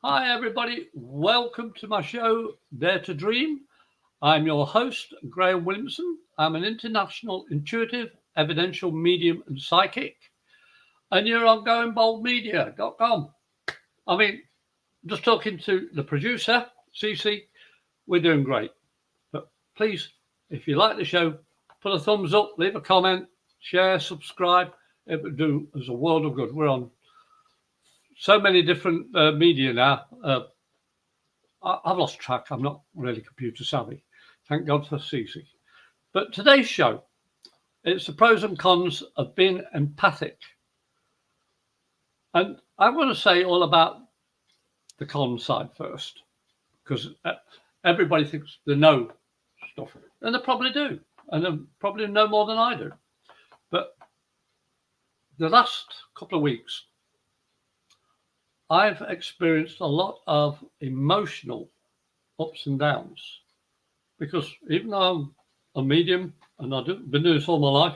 Hi, everybody. Welcome to my show, Dare to Dream. I'm your host, Graham Williamson. I'm an international intuitive, evidential medium and psychic, and you're on goingboldmedia.com. I mean, just talking to the producer, Cece, we're doing great. But please, if you like the show, put a thumbs up, leave a comment, share, subscribe. It would do us a world of good. We're on so many different media now. I've lost track. I'm not really computer savvy. Thank God for Cece. But today's show, it's the pros and cons of being empathic. And I want to say all about the con side first, because everybody thinks they know stuff, and they probably do, and they probably know more than I do. But the last couple of weeks, I've experienced a lot of emotional ups and downs because even though I'm a medium and I've been doing this all my life,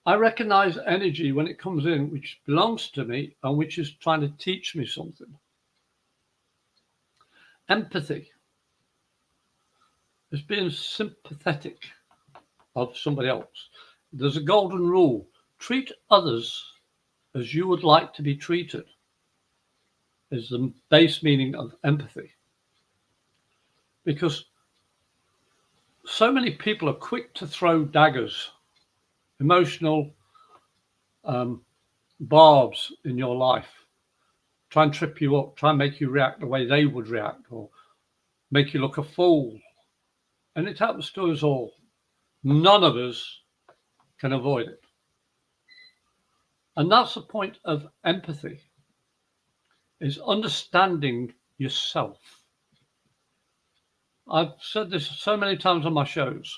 I recognize energy when it comes in, which belongs to me and which is trying to teach me something. Empathy is being sympathetic of somebody else. There's a golden rule: treat others as you would like to be treated, is the base meaning of empathy. Because so many people are quick to throw daggers, emotional barbs in your life, try and trip you up, try and make you react the way they would react, or make you look a fool. And it happens to us all. None of us can avoid it. And that's the point of empathy, is understanding yourself. I've said this so many times on my shows,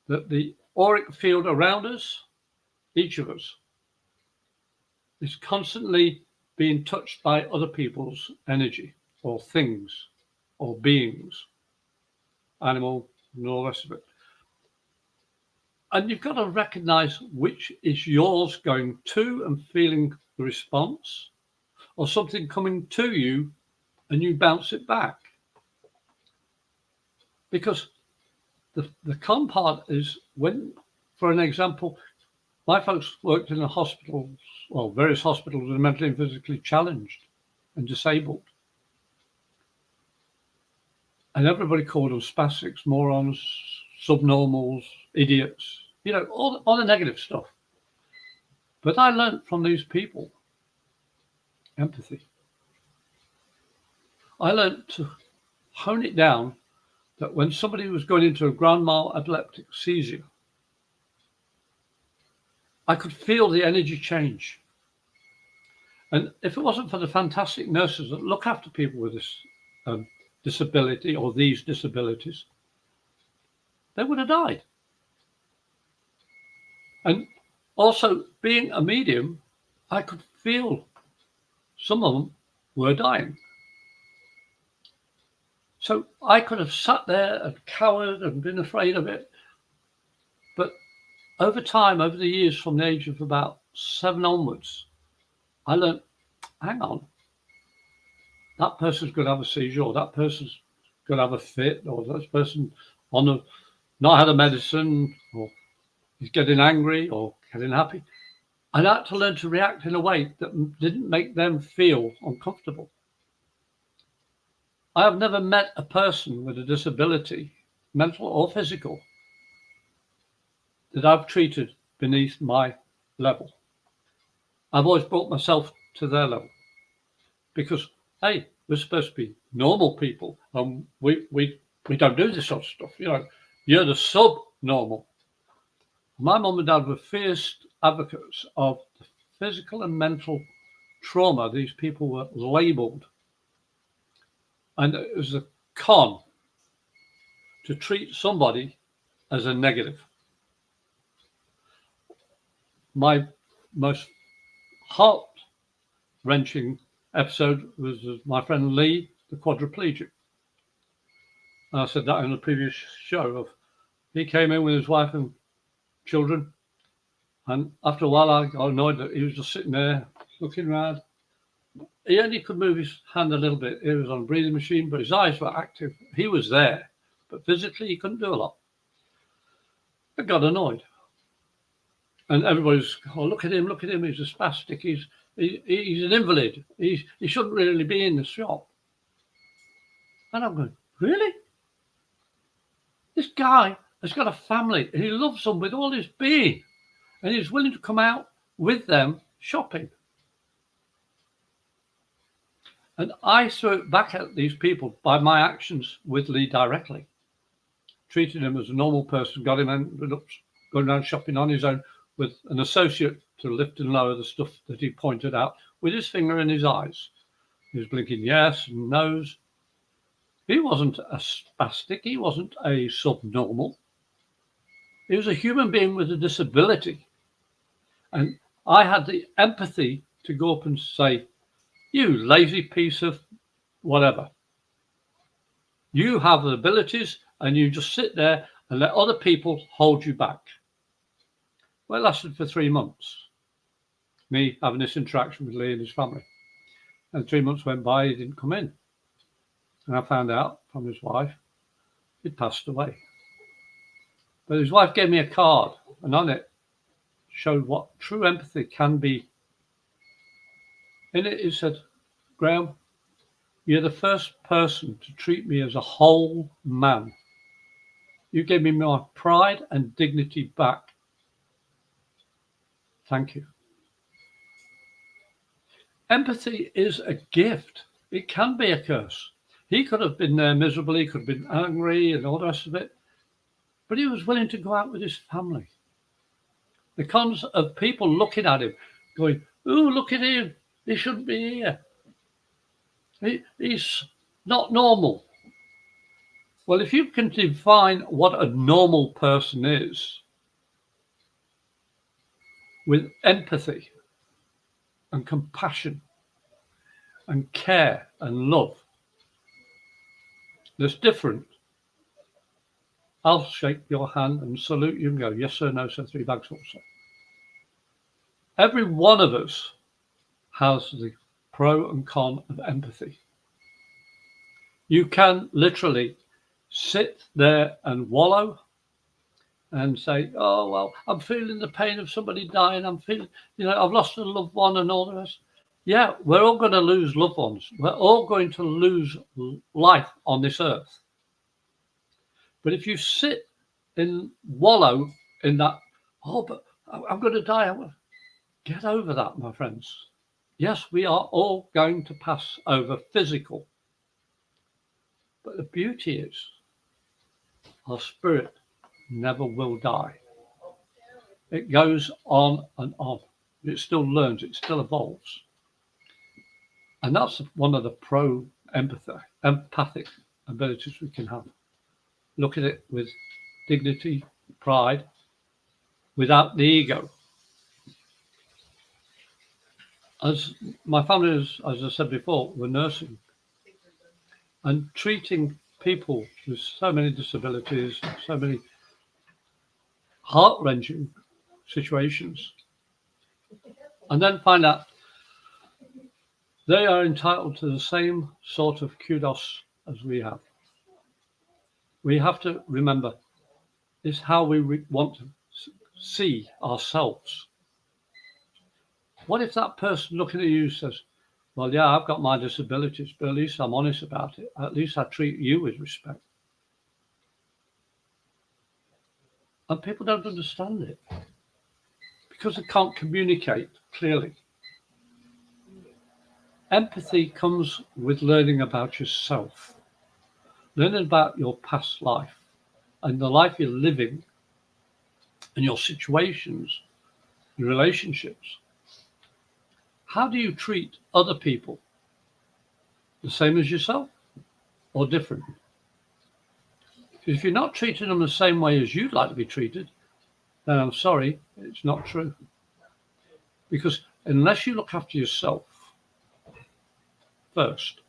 that the auric field around us, each of us, is constantly being touched by other people's energy or things or beings, animal and all the rest of it. And you've got to recognize which is yours going to and feeling the response, or something coming to you and you bounce it back. Because the con part is when, for an example, my folks worked in the hospitals, well, various hospitals that are mentally and physically challenged and disabled. And everybody called them spastics, morons, subnormals, idiots, all the negative stuff. But I learned from these people empathy. I learned to hone it down that when somebody was going into a grand mal epileptic seizure, I could feel the energy change. And if it wasn't for the fantastic nurses that look after people with this disability or these disabilities, they would have died. And also, being a medium, I could feel some of them were dying. So I could have sat there and cowered and been afraid of it. But over time, over the years, from the age of about 7 onwards, I learned, hang on, that person's going to have a seizure, or that person's going to have a fit, or that person not had a medicine, or he's getting angry or getting happy. I had to learn to react in a way that didn't make them feel uncomfortable. I have never met a person with a disability, mental or physical, that I've treated beneath my level. I've always brought myself to their level because, hey, we're supposed to be normal people, and we don't do this sort of stuff. You're the subnormal. My mum and dad were fierce advocates of the physical and mental trauma these people were labelled. And it was a con to treat somebody as a negative. My most heart-wrenching episode was my friend Lee, the quadriplegic. And I said that in the previous show. He came in with his wife and children, and after a while I got annoyed that he was just sitting there looking around. he only could move his hand a little bit. He was on a breathing machine, but his eyes were active. He was there, but physically he couldn't do a lot. I got annoyed. And everybody's, oh, look at him, he's a spastic, he's an invalid, he shouldn't really be in the shop. And I'm going, really? This guy has got a family and he loves them with all his being, and he's willing to come out with them shopping. And I threw it back at these people by my actions with Lee directly. Treated him as a normal person, got him ended up going around shopping on his own with an associate to lift and lower the stuff that he pointed out with his finger in his eyes. He was blinking yes and no's. He wasn't a spastic. He wasn't a subnormal. He was a human being with a disability. And I had the empathy to go up and say, you lazy piece of whatever. You have the abilities and you just sit there and let other people hold you back. Well, it lasted for 3 months, me having this interaction with Lee and his family. And 3 months went by, he didn't come in. And I found out from his wife, he'd passed away. But his wife gave me a card, and on it showed what true empathy can be. In it, it said, Graham, you're the first person to treat me as a whole man. You gave me my pride and dignity back. Thank you. Empathy is a gift. It can be a curse. He could have been there miserable. He could have been angry and all the rest of it. But he was willing to go out with his family. The cons of people looking at him going, oh, look at him. He shouldn't be here. He's not normal. Well, if you can define what a normal person is with empathy and compassion and care and love, that's different. I'll shake your hand and salute you and go, yes, sir, no, sir, 3 bags also. Every one of us has the pro and con of empathy. You can literally sit there and wallow and say, oh, well, I'm feeling the pain of somebody dying. I'm feeling, I've lost a loved one and all the rest. Yeah, we're all going to lose loved ones. We're all going to lose life on this earth. But if you sit and wallow in that, oh, but I'm going to die. Get over that, my friends. Yes, we are all going to pass over physical. But the beauty is our spirit never will die. It goes on and on. It still learns. It still evolves. And that's one of the empathic abilities we can have. Look at it with dignity, pride, without the ego. As my family, as I said before, were nursing and treating people with so many disabilities, so many heart-wrenching situations, and then find out they are entitled to the same sort of kudos as we have. We have to remember it's how we want to see ourselves. What if that person looking at you says, well, yeah, I've got my disabilities, but at least I'm honest about it. At least I treat you with respect. And people don't understand it because they can't communicate clearly. Empathy comes with learning about yourself, learning about your past life and the life you're living and your situations, your relationships. How do you treat other people? The same as yourself or different? Because if you're not treating them the same way as you'd like to be treated, then I'm sorry, it's not true. Because unless you look after yourself first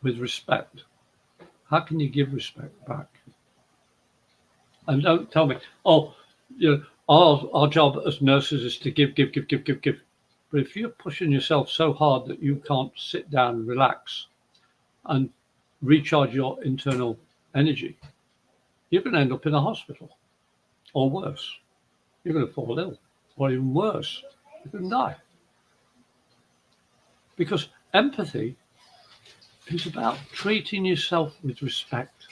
with respect, how can you give respect back? And don't tell me, our job as nurses is to give. But if you're pushing yourself so hard that you can't sit down and relax and recharge your internal energy, you're going to end up in a hospital, or worse. You're going to fall ill, or even worse, you're going to die. Because empathy is about treating yourself with respect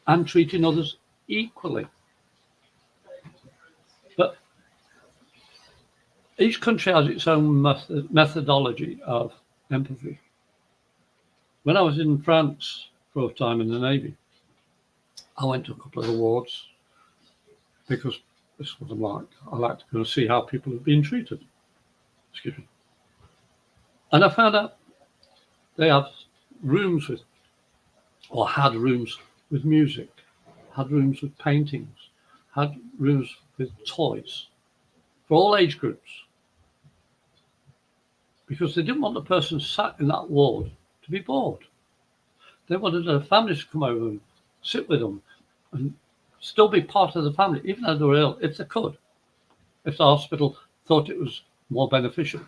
and treating others equally. But each country has its own methodology of empathy. When I was in France for a time in the Navy, I went to a couple of awards because this is what I'm like. I like to go and see how people have been treated. Excuse me. And I found out they have rooms with, or had rooms with music, had rooms with paintings, had rooms with toys for all age groups. Because they didn't want the person sat in that ward to be bored. They wanted their families to come over and sit with them and still be part of the family, even though they were ill, if they could, if the hospital thought it was more beneficial.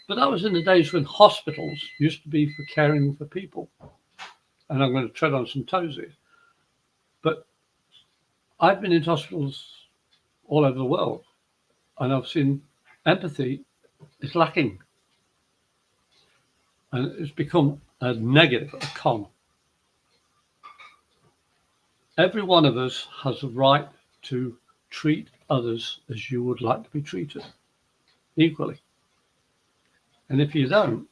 But that was in the days when hospitals used to be for caring for people. And I'm going to tread on some toes here. But I've been in hospitals all over the world, and I've seen empathy is lacking. And it's become a negative, a con. Every one of us has a right to treat others as you would like to be treated, equally. And if you don't,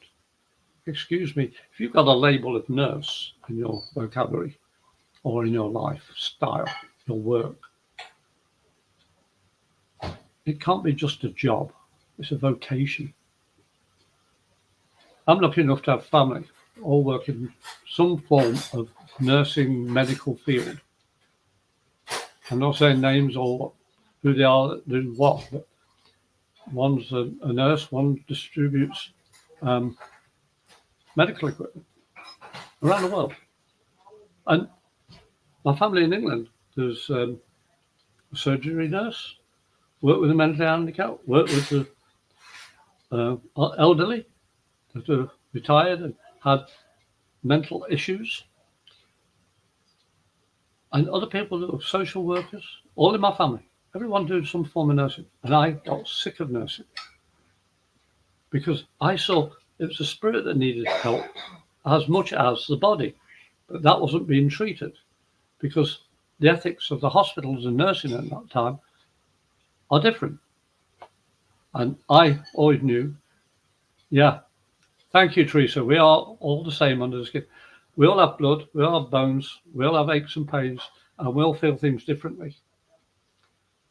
excuse me, if you've got a label of nurse in your vocabulary or in your lifestyle, your work, it can't be just a job, it's a vocation. I'm lucky enough to have family, all work in some form of nursing medical field. I'm not saying names or who they are that do what, but one's a nurse, one distributes medical equipment around the world. And my family in England, there's a surgery nurse, work with the mentally handicapped, work with the elderly that are retired and had mental issues, and other people that are social workers, all in my family. Everyone doing some form of nursing. And I got sick of nursing because I saw it was the spirit that needed help as much as the body. But that wasn't being treated because the ethics of the hospitals and nursing at that time are different. And I always knew, yeah, thank you, Teresa. We are all the same under the skin. We all have blood, we all have bones, we all have aches and pains, and we all feel things differently.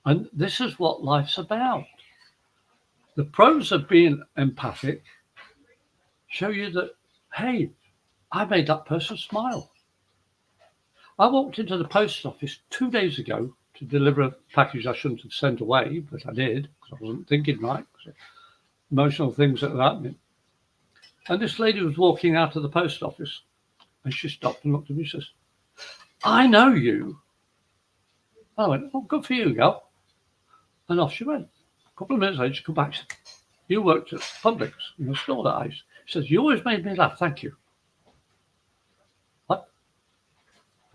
And this is what life's about. The pros of being empathic show you that, hey, I made that person smile. I walked into the post office 2 days ago to deliver a package I shouldn't have sent away, but I did because I wasn't thinking right. Emotional things that were happening. And this lady was walking out of the post office and she stopped and looked at me and says, I know you. And I went, oh, good for you, girl. And off she went. A couple of minutes later, she come back and said, you worked at Publix in the store that I used. She says, you always made me laugh, thank you. What?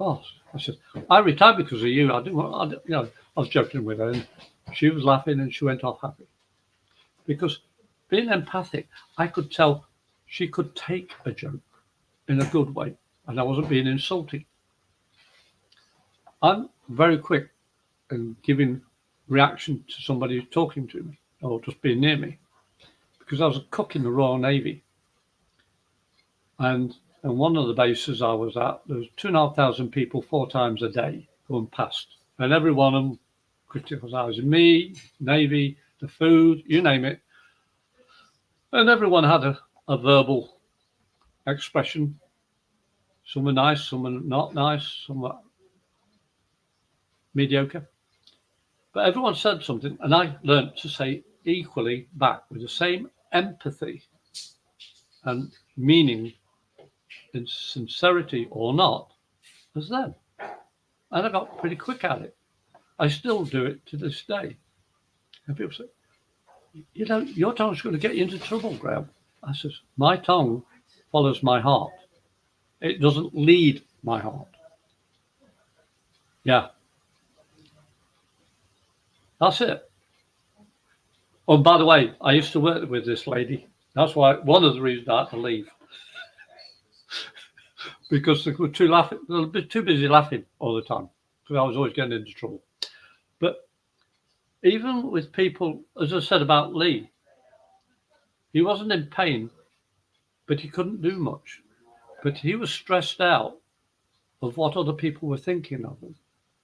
Oh, I said, I retired because of you. I didn't want, I was joking with her and she was laughing and she went off happy. Because being empathic, I could tell she could take a joke in a good way and I wasn't being insulting. I'm very quick in giving reaction to somebody talking to me or just being near me because I was a cook in the Royal Navy. And one of the bases I was at, there was 2,500 people 4 times a day going past. And every one of them criticising me, Navy, the food, you name it. And everyone had a verbal expression. Some were nice, some were not nice, some were mediocre. But everyone said something, and I learned to say equally back with the same empathy and meaning in sincerity or not as them. And I got pretty quick at it. I still do it to this day. And people say, you know, your tongue's going to get you into trouble, Graham. I says, my tongue follows my heart. It doesn't lead my heart. Yeah, that's it. Oh, by the way, I used to work with this lady. That's why one of the reasons I had to leave, because they were they were a bit too busy laughing all the time, because I was always getting into trouble. But even with people, as I said about Lee, he wasn't in pain, but he couldn't do much. But he was stressed out of what other people were thinking of him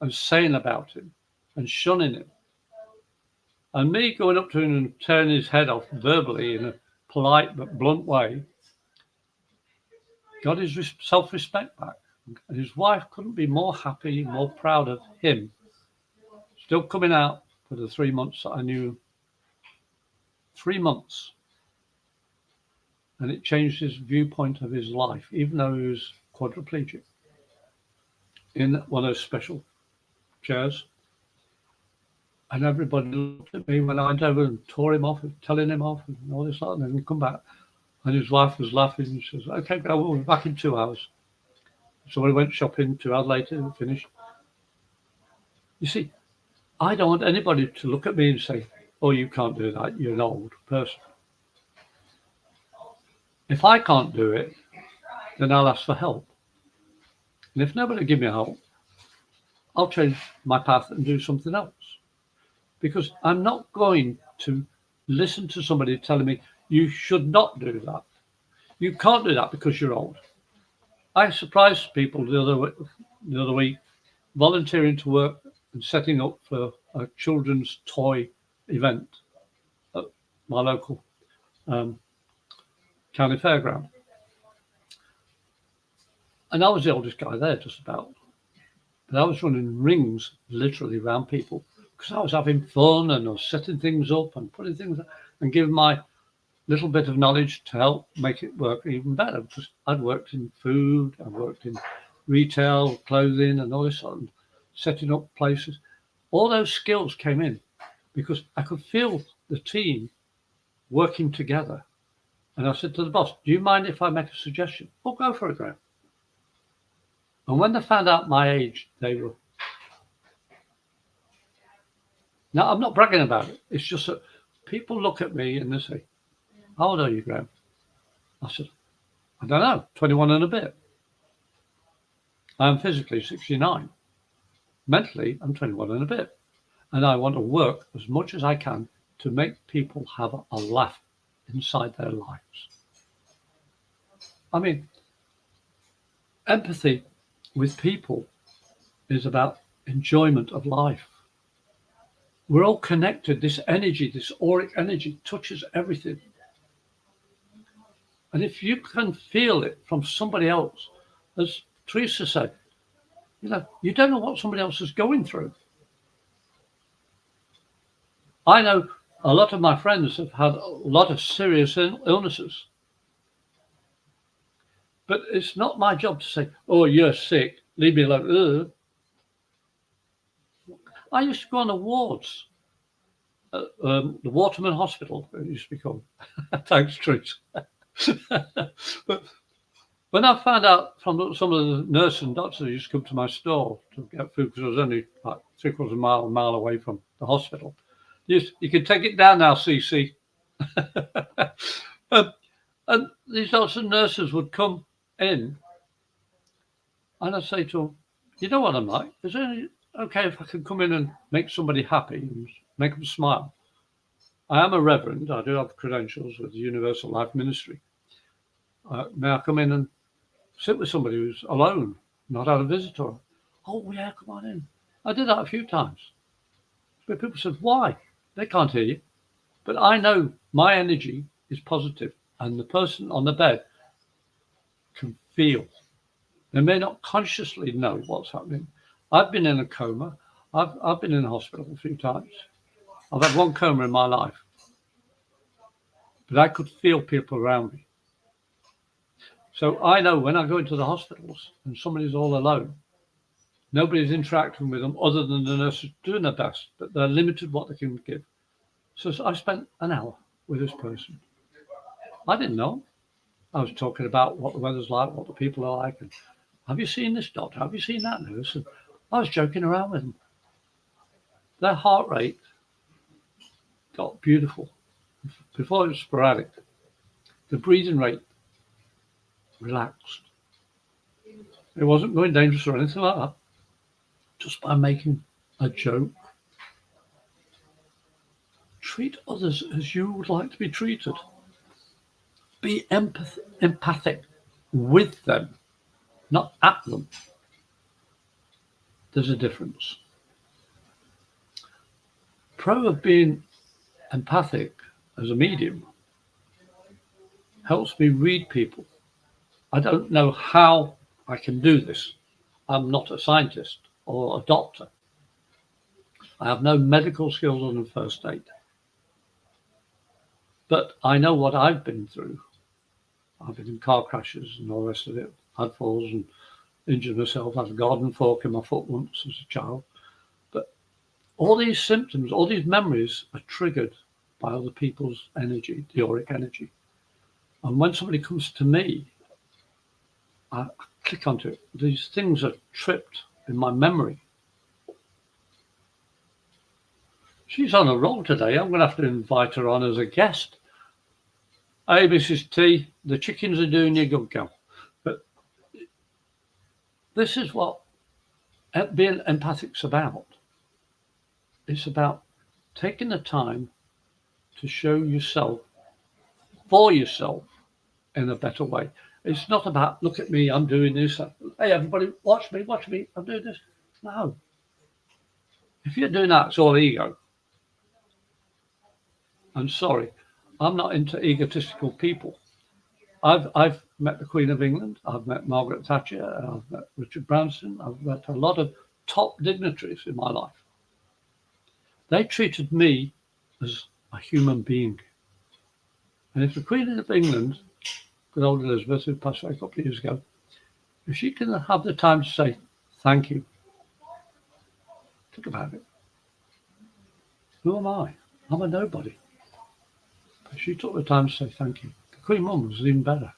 and saying about him and shunning him. And me going up to him and tearing his head off verbally in a polite but blunt way got his self-respect back. And his wife couldn't be more happy, more proud of him. Still coming out for the 3 months that I knew. 3 months. And it changed his viewpoint of his life, even though he was quadriplegic, in one of those special chairs. And everybody looked at me when I went over and tore him off, telling him off and all this, and then come back. And his wife was laughing and she says, okay, we'll be back in 2 hours. So we went shopping 2 hours later and finished. You see, I don't want anybody to look at me and say, oh, you can't do that, you're an old person. If I can't do it, then I'll ask for help. And if nobody give me help, I'll change my path and do something else. Because I'm not going to listen to somebody telling me, you should not do that. You can't do that because you're old. I surprised people the other week volunteering to work and setting up for a children's toy event at my local county fairground. And I was the oldest guy there, just about. But I was running rings literally around people because I was having fun and I was setting things up and putting things up and giving my little bit of knowledge to help make it work even better. Because I'd worked in food, I'd worked in retail, clothing, and all this sort of setting up places. All those skills came in because I could feel the team working together. And I said to the boss, do you mind if I make a suggestion? Oh, go for it, Graham. And when they found out my age, they were... Now, I'm not bragging about it. It's just that people look at me and they say, how old are you, Graham? I said, I don't know, 21 and a bit. I'm physically 69. Mentally, I'm 21 and a bit. And I want to work as much as I can to make people have a laugh inside their lives. I mean, empathy with people is about enjoyment of life. We're all connected. This energy, this auric energy touches everything. And if you can feel it from somebody else, as Teresa said, you don't know what somebody else is going through. I know a lot of my friends have had a lot of serious illnesses. But it's not my job to say, oh, you're sick, leave me alone. I used to go on awards at the Waterman Hospital, it used to be called. Thanks, Teresa. But when I found out from some of the nurses and doctors who used to come to my store to get food, because I was only like 3/4 mile away from the hospital, you can take it down now, CC. And these doctors and nurses would come in, and I'd say to them, you know what I'm like? Is it okay if I can come in and make somebody happy and make them smile? I am a reverend. I do have credentials with the Universal Life Ministry. May I come in and sit with somebody who's alone, not had a visitor? Oh, yeah, come on in. I did that a few times. But people said, why? They can't hear you. But I know my energy is positive, and the person on the bed can feel. They may not consciously know what's happening. I've been in a coma. I've been in a hospital a few times. I've had one coma in my life. But I could feel people around me. So I know when I go into the hospitals and somebody's all alone, nobody's interacting with them other than the nurses doing their best, but they're limited what they can give. So I spent an hour with this person. I didn't know. I was talking about what the weather's like, what the people are like, and have you seen this doctor? Have you seen that nurse? And I was joking around with them. Their heart rate got beautiful. Before it was sporadic. The breathing rate relaxed. It wasn't going dangerous or anything like that. Just by making a joke. Treat others as you would like to be treated. Be empathic with them, not at them. There's a difference. Pro of being empathic as a medium helps me read people. I don't know how I can do this. I'm not a scientist or a doctor. I have no medical skills on the first aid. But I know what I've been through. I've been in car crashes and all the rest of it. Had falls and injured myself. I had a garden fork in my foot once as a child. But all these symptoms, all these memories are triggered by other people's energy, the auric energy. And when somebody comes to me, I click onto it. These things are tripped in my memory. She's on a roll today. I'm going to have to invite her on as a guest. Hey, Mrs. T, the chickens are doing you good, girl. But this is what being empathic's about. It's about taking the time to show yourself for yourself in a better way. It's not about, look at me, I'm doing this. Hey, everybody, watch me, I'm doing this. No. If you're doing that, it's all ego. I'm sorry, I'm not into egotistical people. I've met the Queen of England, I've met Margaret Thatcher, I've met Richard Branson, I've met a lot of top dignitaries in my life. They treated me as a human being. And if the Queen of England, good old Elizabeth, who passed away a couple of years ago, if she can have the time to say thank you, think about it. Who am I? I'm a nobody. But she took the time to say thank you. The Queen Mum was even better.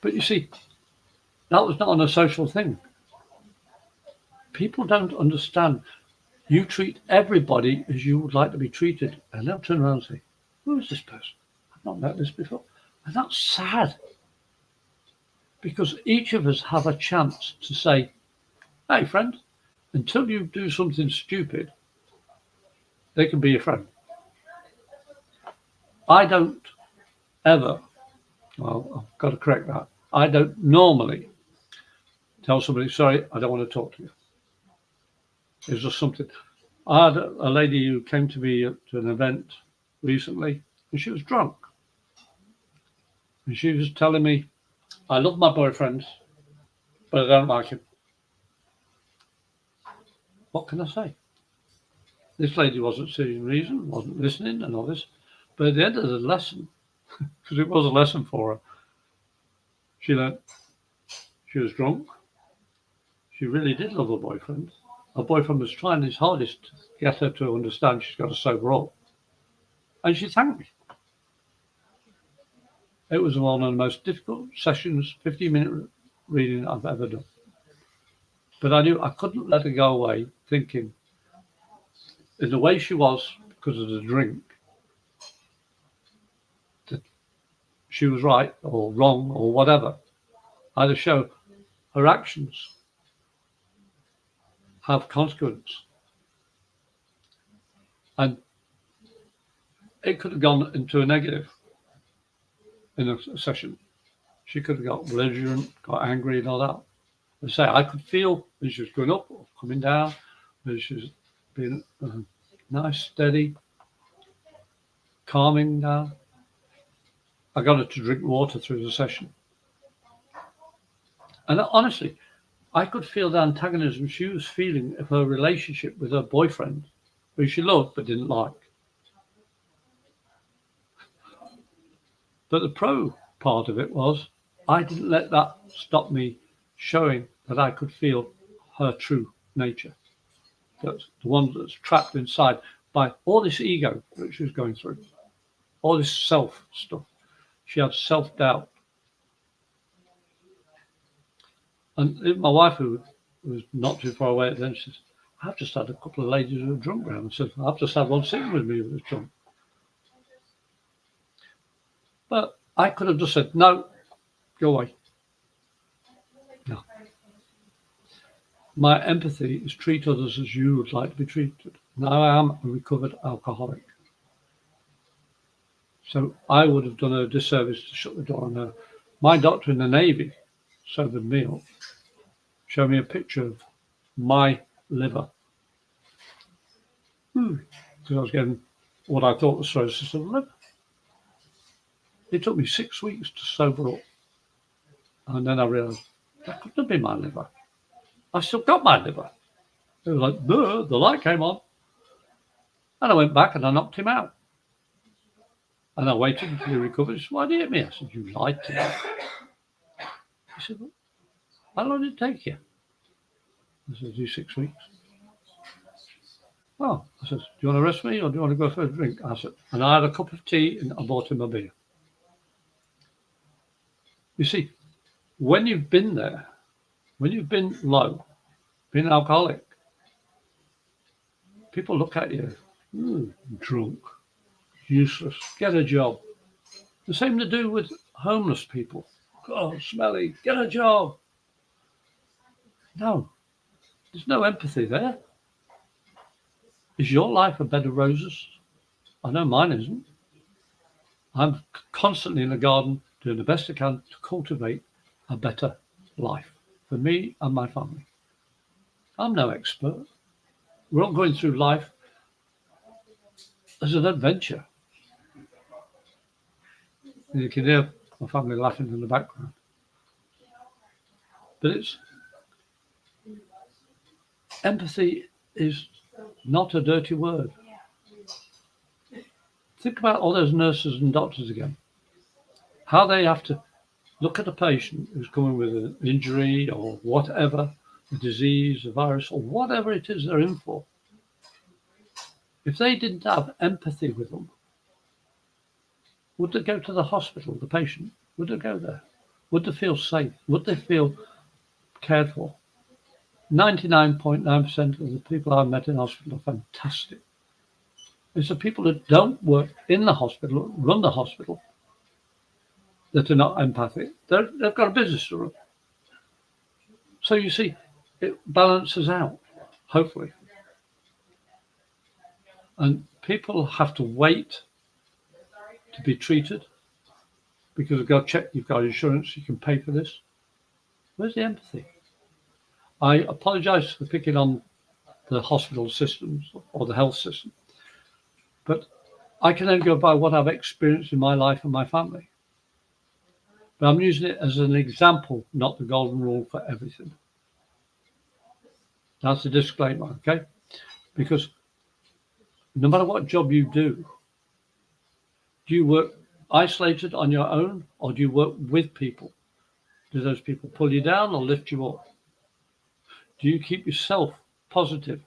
But you see, that was not on a social thing. People don't understand. You treat everybody as you would like to be treated. And they'll turn around and say, who is this person? I've not met this before. And that's sad. Because each of us have a chance to say, hey, friend, until you do something stupid, they can be your friend. I don't ever, well, I've got to correct that. I don't normally tell somebody, sorry, I don't want to talk to you. It's just something. I had a lady who came to me to an event recently, and she was drunk. And she was telling me, I love my boyfriend, but I don't like him. What can I say? This lady wasn't seeing reason, wasn't listening and all this. But at the end of the lesson, because it was a lesson for her, she learned she was drunk. She really did love her boyfriend. Her boyfriend was trying his hardest to get her to understand she's got to sober up. And she thanked me. It was one of the most difficult sessions, 15-minute reading I've ever done. But I knew I couldn't let her go away thinking, in the way she was because of the drink, that she was right or wrong or whatever. I had to show her actions have consequence. And it could have gone into a negative in a session. She could have got belligerent, got angry and all that. I say I could feel when she was going up or coming down, when she was being nice, steady, calming down. I got her to drink water through the session. And honestly, I could feel the antagonism she was feeling of her relationship with her boyfriend, who she loved but didn't like. But the pro part of it was I didn't let that stop me showing that I could feel her true nature. That's the one that's trapped inside by all this ego that she was going through, all this self stuff. She had self-doubt. And my wife, who was not too far away at then, she says, I've just had a couple of ladies who are drunk around. I said, I've just had one sitting with me who was drunk. But I could have just said, no, go away. No. My empathy is treat others as you would like to be treated. Now I am a recovered alcoholic. So I would have done her a disservice to shut the door on her. My doctor in the Navy sobered me up, showed me a picture of my liver. Because I was getting what I thought was cirrhosis of the liver. It took me 6 weeks to sober up. And then I realised that couldn't have been my liver. I still got my liver. It was like, the light came on. And I went back and I knocked him out. And I waited until he recovered. He said, why did you hit me? I said, you lied to me. He said, well, how long did it take you? I said, 6 weeks. Oh, I said, do you want to arrest me or do you want to go for a drink? I said, and I had a cup of tea and I bought him a beer. You see, when you've been there, when you've been low, been alcoholic, people look at you, drunk, useless, get a job. The same to do with homeless people. Oh, smelly, get a job. No, there's no empathy there. Is your life a bed of roses? I know mine isn't. I'm constantly in the garden doing the best I can to cultivate a better life for me and my family. I'm no expert. We're all going through life as an adventure. And you can hear my family laughing in the background. But empathy is not a dirty word. Think about all those nurses and doctors again. How they have to look at a patient who's coming with an injury or whatever, a disease, a virus, or whatever it is they're in for. If they didn't have empathy with them, would they go to the hospital, the patient? Would they go there? Would they feel safe? Would they feel cared for? 99.9% of the people I've met in hospital are fantastic. It's the people that don't work in the hospital, run the hospital, that are not empathic. They've got a business to run. So you see, it balances out, hopefully. And people have to wait to be treated because they've got to check you've got insurance, you can pay for this. Where's the empathy? I apologise for picking on the hospital systems or the health system, but I can only go by what I've experienced in my life and my family. But I'm using it as an example, not the golden rule for everything. That's a disclaimer, okay? Because no matter what job you do you work isolated on your own or do you work with people? Do those people pull you down or lift you up? Do you keep yourself positive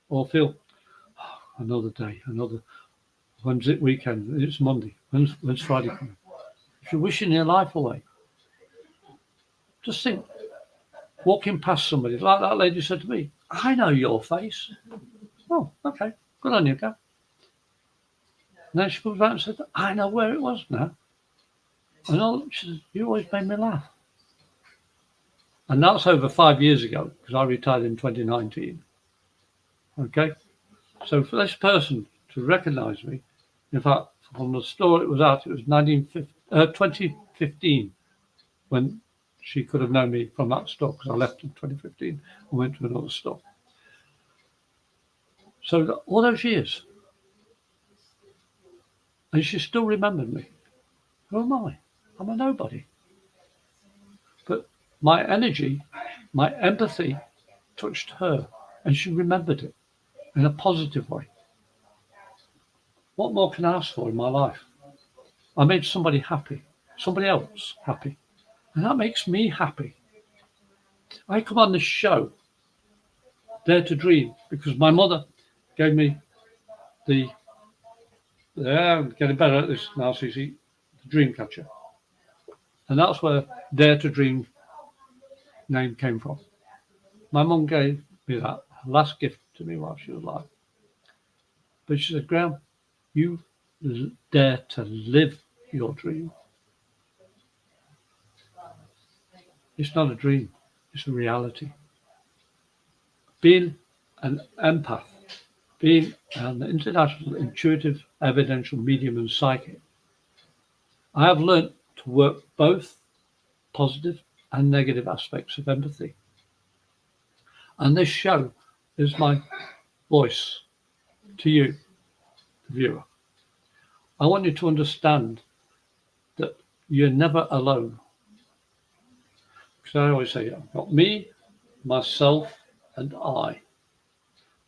or feel, another day, when's it weekend? It's Monday. When's Friday coming? If you're wishing your life away, just think, walking past somebody, like that lady said to me, I know your face. Oh, okay, good on you, girl. And then she comes back and said, I know where it was now. And she said, you always made me laugh. And that's over 5 years ago, because I retired in 2019. Okay? So for this person to recognize me, in fact, from the store it was at, it was 2015 when she could have known me from that store, because I left in 2015 and went to another store. So all those years, and she still remembered me. Who am I? I'm a nobody. But my energy, my empathy touched her, and she remembered it in a positive way. What more can I ask for in my life? I made somebody happy, somebody else happy, and that makes me happy. I come on this show, Dare to Dream, because my mother gave me I'm getting better at this now, Cece, the dream catcher. And that's where Dare to Dream name came from. My mum gave me that last gift to me while she was alive. But she said, Graham, you dare to live your dream. It's not a dream, it's a reality. Being an empath, being an international intuitive, evidential medium and psychic, I have learned to work both positive and negative aspects of empathy. And this show is my voice to you, the viewer. I want you to understand that you're never alone. Because I always say, I've got me, myself, and I.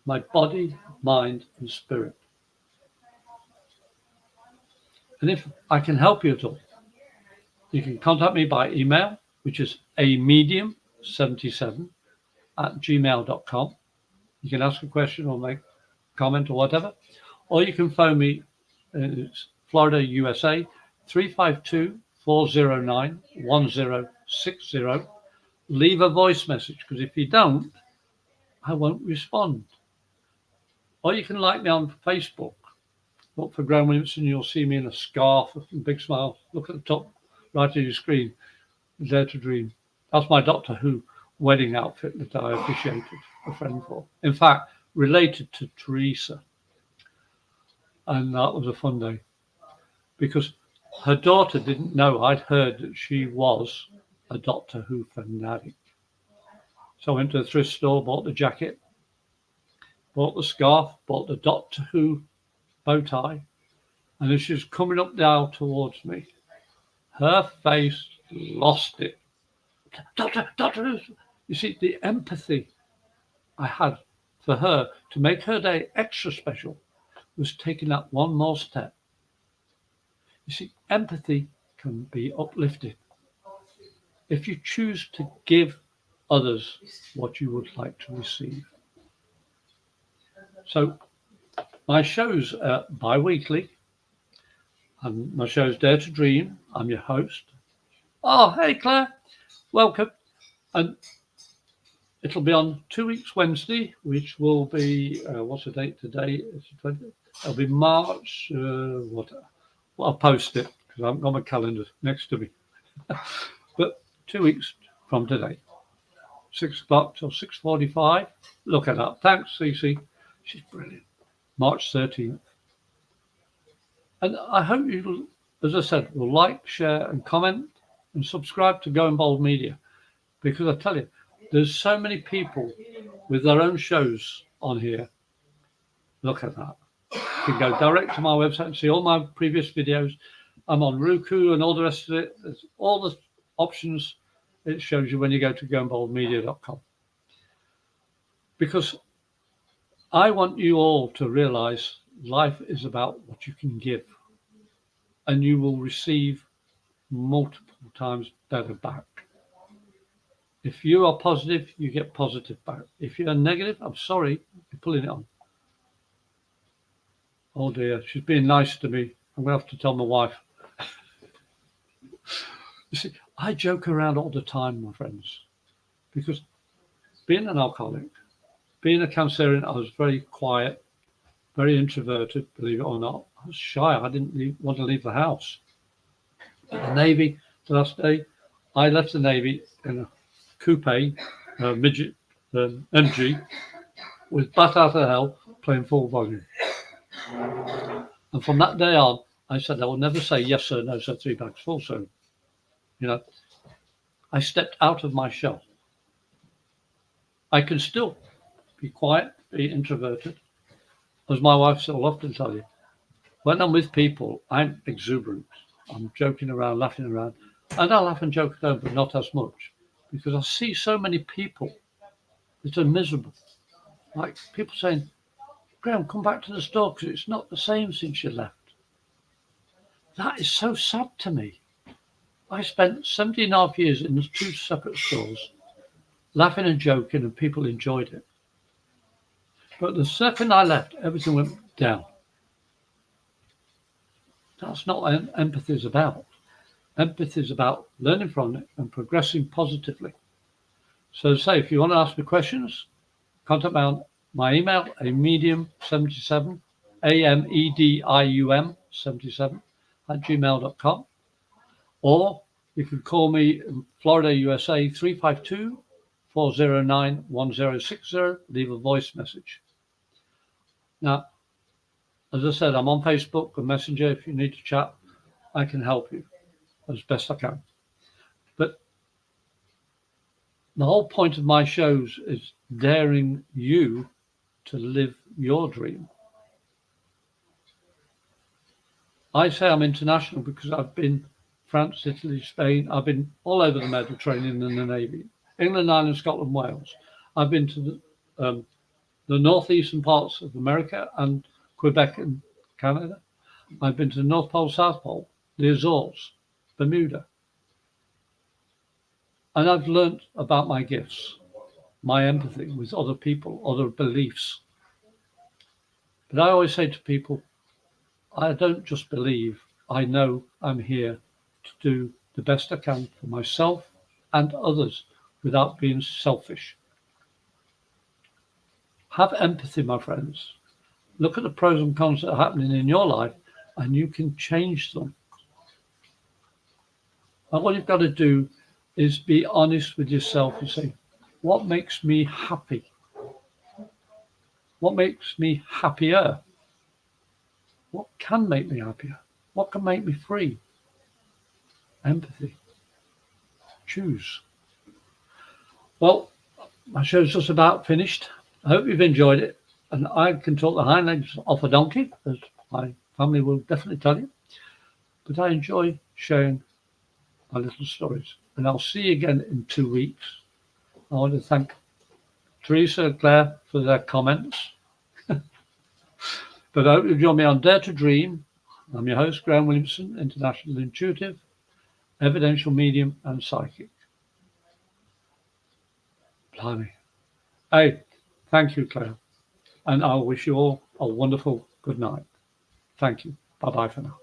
My body, mind, and spirit. And if I can help you at all, you can contact me by email, which is amedium77@gmail.com. You can ask a question or make a comment or whatever. Or you can phone me, it's Florida, USA, 352-409-1060. Leave a voice message, because if you don't, I won't respond. Or you can like me on Facebook. Look for Graham Williamson, you'll see me in a scarf, a big smile. Look at the top right of your screen, Dare to Dream. That's my Doctor Who wedding outfit that I officiated a friend for. In fact, related to Teresa. And that was a fun day, because her daughter didn't know I'd heard that she was a Doctor Who fanatic. So I went to the thrift store, bought the jacket, bought the scarf, bought the Doctor Who bow tie, and as she was coming up the aisle towards me, her face lost it. Doctor Who. You see, the empathy I had for her to make her day extra special was taking that one more step. You see, empathy can be uplifted if you choose to give others what you would like to receive. So my shows are bi-weekly, and my show's Dare to Dream. I'm your host. Oh, hey Claire, welcome. And it'll be on 2 weeks Wednesday, which will be, what's the date today? It's the 20th. It'll be March, Well, I'll post it because I haven't got my calendar next to me. But 2 weeks from today, 6 o'clock till 6:45. Look at that. Thanks, Cece. She's brilliant. March 13th. And I hope you, as I said, will like, share, and comment, and subscribe to Go Involved Media. Because I tell you, there's so many people with their own shows on here. Look at that. You can go direct to my website and see all my previous videos. I'm on Roku and all the rest of it. There's all the options it shows you when you go to goinvolvedmedia.com. Because I want you all to realize life is about what you can give, and you will receive multiple times better back. If you are positive, you get positive back. If you're negative, I'm sorry, you're pulling it on. Oh dear, she's being nice to me. I'm going to have to tell my wife. You see, I joke around all the time, my friends, because being an alcoholic, being a Cancerian, I was very quiet, very introverted, believe it or not. I was shy. I didn't want to leave the house. At the Navy, the last day, I left the Navy in a coupe, midget MG, with Bat Out of Hell playing full volume. And from that day on, I said I will never say yes sir, no sir, 3 bags full soon. You know, I stepped out of my shell. I can still be quiet, be introverted. As my wife will often tell you, when I'm with people, I'm exuberant. I'm joking around, laughing around, and I laugh and joke at home, but not as much, because I see so many people that are miserable. Like people saying, Graham, come back to the store because it's not the same since you left. That is so sad to me. I spent 17.5 years in 2 separate stores, laughing and joking, and people enjoyed it. But the second I left, everything went down. That's not what empathy is about. Empathy is about learning from it and progressing positively. So say, if you want to ask me questions, contact me on my email, amedium77, AMEDIUM 77 at gmail.com. Or you can call me in Florida, USA, 352-409-1060. Leave a voice message. Now, as I said, I'm on Facebook and Messenger. If you need to chat, I can help you as best I can. But the whole point of my shows is daring you to live your dream. I say I'm international because I've been France, Italy, Spain. I've been all over the Mediterranean and the Navy, England, Ireland, Scotland, Wales. I've been to the northeastern parts of America and Quebec and Canada. I've been to the North Pole, South Pole, the Azores, Bermuda. And I've learnt about my gifts, my empathy with other people, other beliefs. But I always say to people, I don't just believe, I know I'm here to do the best I can for myself and others without being selfish. Have empathy, my friends. Look at the pros and cons that are happening in your life and you can change them. And what you've got to do is be honest with yourself and say, what makes me happy? What makes me happier? What can make me happier? What can make me free? Empathy. Choose. Well, my show's just about finished. I hope you've enjoyed it. And I can talk the hind legs off a donkey, as my family will definitely tell you. But I enjoy sharing my little stories. And I'll see you again in 2 weeks. I want to thank Teresa and Claire for their comments. But I hope you'll join me on Dare to Dream. I'm your host, Graham Williamson, International Intuitive, Evidential Medium and Psychic. Blimey. Hey, thank you, Claire. And I'll wish you all a wonderful good night. Thank you. Bye-bye for now.